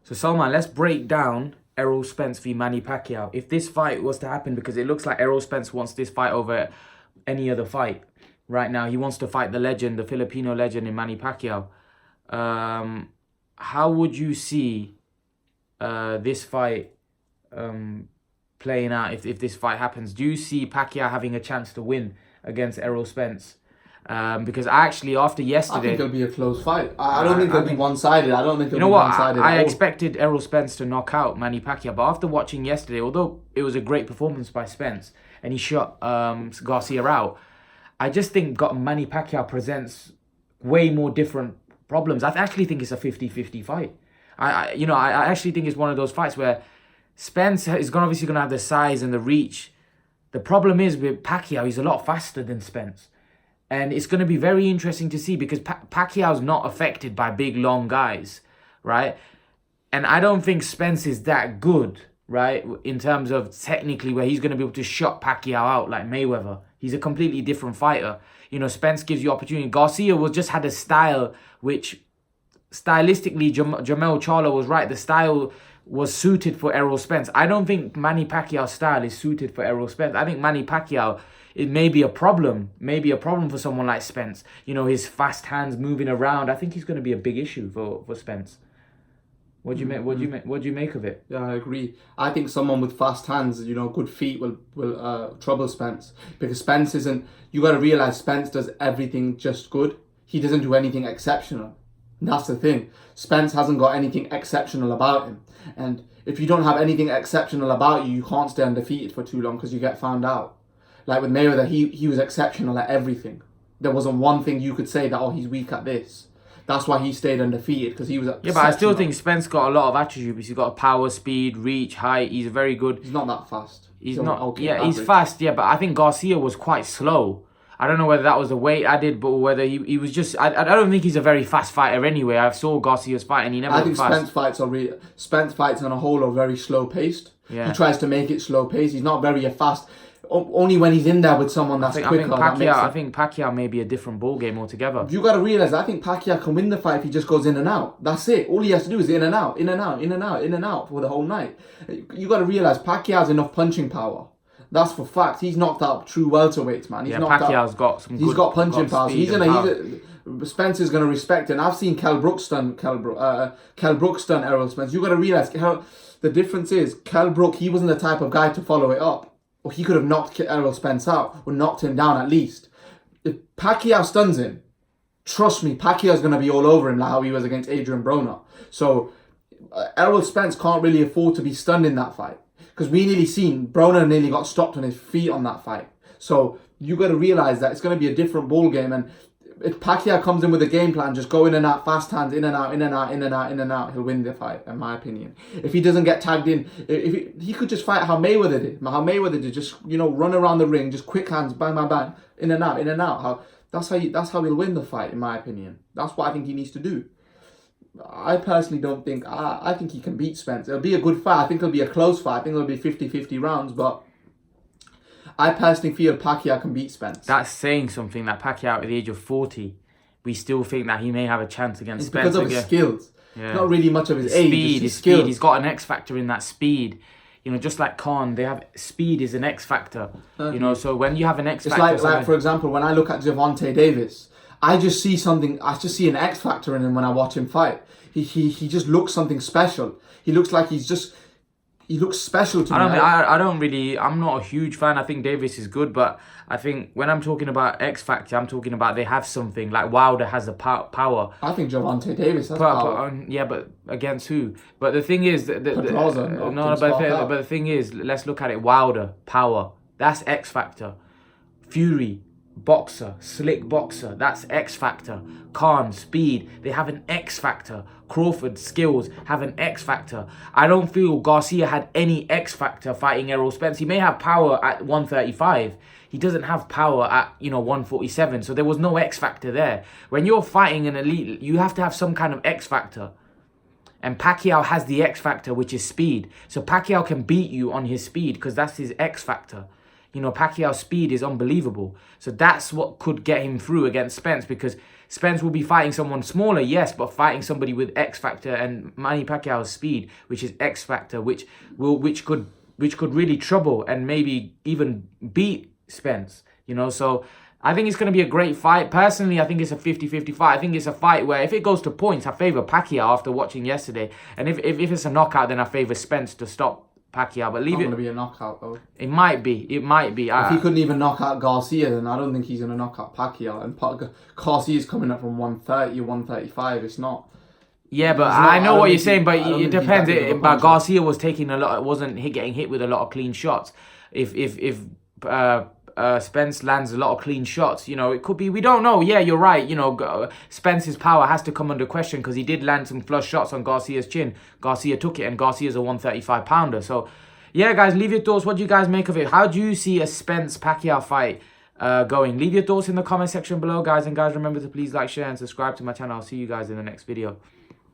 So Salman, let's break down Errol Spence v Manny Pacquiao. If this fight was to happen, because it looks like Errol Spence wants this fight over any other fight right now. He wants to fight the legend, the Filipino legend in Manny Pacquiao. How would you see this fight playing out if this fight happens? Do you see Pacquiao having a chance to win against Errol Spence? Because actually, after yesterday, I think it'll be a close fight. I don't think it'll be one-sided. I don't think it'll be You one-sided. know what? I expected Errol Spence to knock out Manny Pacquiao, but after watching yesterday, although it was a great performance by Spence and he shot Garcia out, I just think Manny Pacquiao presents way more different problems. I actually think it's a 50-50 fight. I actually think it's one of those fights where Spence is obviously going to have the size and the reach. The problem is with Pacquiao, he's a lot faster than Spence. And it's going to be very interesting to see because Pacquiao's not affected by big, long guys, right? And I don't think Spence is that good, right? In terms of technically where he's going to be able to shut Pacquiao out like Mayweather. He's a completely different fighter. You know, Spence gives you opportunity. Garcia just had a style which stylistically, Jamel Charlo was right. The style was suited for Errol Spence. I don't think Manny Pacquiao's style is suited for Errol Spence. I think Manny Pacquiao, it may be a problem. Maybe a problem for someone like Spence. You know, his fast hands moving around. I think he's going to be a big issue for Spence. What do you make? What do you make of it? Yeah, I agree. I think someone with fast hands, good feet will trouble Spence because Spence isn't. You got to realize Spence does everything just good. He doesn't do anything exceptional. And that's the thing. Spence hasn't got anything exceptional about him. And if you don't have anything exceptional about you, you can't stay undefeated for too long because you get found out. Like with Mayweather, he was exceptional at everything. There wasn't one thing you could say that, he's weak at this. That's why he stayed undefeated, because he was exceptional. Yeah, but I still think Spence got a lot of attributes. He's got power, speed, reach, height. He's very good. He's not that fast. He's average. He's fast, yeah, but I think Garcia was quite slow. I don't know whether that was the weight added, but whether he was just... I don't think he's a very fast fighter anyway. I saw Garcia's fight and he never looked fast. Spence fights on a whole are very slow-paced. Yeah. He tries to make it slow-paced. He's not very fast. Only when he's in there with someone that's quicker. I think Pacquiao may be a different ball game altogether. You got to realise, I think Pacquiao can win the fight if he just goes in and out. That's it. All he has to do is in and out, in and out, in and out, in and out for the whole night. You got to realise Pacquiao has enough punching power. That's for fact. He's knocked out true welterweights, man. Pacquiao's got some. He's got punching power. Spence is going to respect it. And I've seen Kell Brooks stun Errol Spence. You got to realise the difference is Kell Brook. He wasn't the type of guy to follow it up. Or he could have knocked Errol Spence out or knocked him down at least. If Pacquiao stuns him, trust me, Pacquiao's going to be all over him like how he was against Adrian Broner. So Errol Spence can't really afford to be stunned in that fight. Because we Broner nearly got stopped on his feet on that fight. So you got to realise that it's going to be a different ball game. And if Pacquiao comes in with a game plan, just go in and out, fast hands, in and out, in and out, in and out, in and out, he'll win the fight, in my opinion. If he doesn't get tagged in, he could just fight how Mayweather did. How Mayweather did, just, run around the ring, just quick hands, bang, bang, bang, in and out, in and out. That's how he'll win the fight, in my opinion. That's what I think he needs to do. I personally don't think, I think he can beat Spence. It'll be a good fight. I think it'll be a close fight. I think it'll be 50-50 rounds, but I personally feel Pacquiao can beat Spence. That's saying something, that Pacquiao at the age of 40, we still think that he may have a chance against Spence. Because of his skills. Yeah. Not really much of his age. His speed. He's got an X factor in that speed. Just like Khan, they have speed is an X factor. So when you have an X factor... It's like, for example, when I look at Gervonta Davis, I just see an X factor in him when I watch him fight. He just looks something special. He looks like he looks special to me. I'm not a huge fan. I think Davis is good, but I think when I'm talking about X Factor, I'm talking about they have something. Like Wilder has the power. I think Gervonta Davis has power. Yeah, but against who? But the thing is... But the thing is, let's look at it. Wilder, power. That's X Factor. Fury, boxer, slick boxer, that's X factor. Khan, speed, they have an X factor. Crawford, skills, have an X factor. I don't feel Garcia had any X factor fighting Errol Spence. He may have power at 135. He doesn't have power at 147. So there was no X factor there. When you're fighting an elite, you have to have some kind of X factor. And Pacquiao has the X factor, which is speed. So Pacquiao can beat you on his speed because that's his X factor. Pacquiao's speed is unbelievable. So that's what could get him through against Spence, because Spence will be fighting someone smaller, yes, but fighting somebody with X factor and Manny Pacquiao's speed, which is X factor, which could really trouble and maybe even beat Spence. You know, so I think it's going to be a great fight. Personally, I think it's a 50-50 fight. I think it's a fight where if it goes to points, I favour Pacquiao after watching yesterday. And if it's a knockout, then I favour Spence to stop Pacquiao. But leave Not it. going to be a knockout, though. It might be. If he couldn't even knock out Garcia, then I don't think he's going to knock out Pacquiao. And Garcia's coming up from 130, 135. It's not. Yeah, but I know what you're saying, but it depends. But Garcia was taking a lot. Wasn't getting hit with a lot of clean shots. If Spence lands a lot of clean shots, you know, it could be. We don't know. Yeah, you're right. You know, Spence's power has to come under question because he did land some flush shots on Garcia's chin. Garcia took it, and Garcia's a 135 pounder. So, yeah, guys, leave your thoughts. What do you guys make of it? How do you see a Spence Pacquiao fight going? Leave your thoughts in the comment section below, guys. And guys, remember to please like, share, and subscribe to my channel. I'll see you guys in the next video.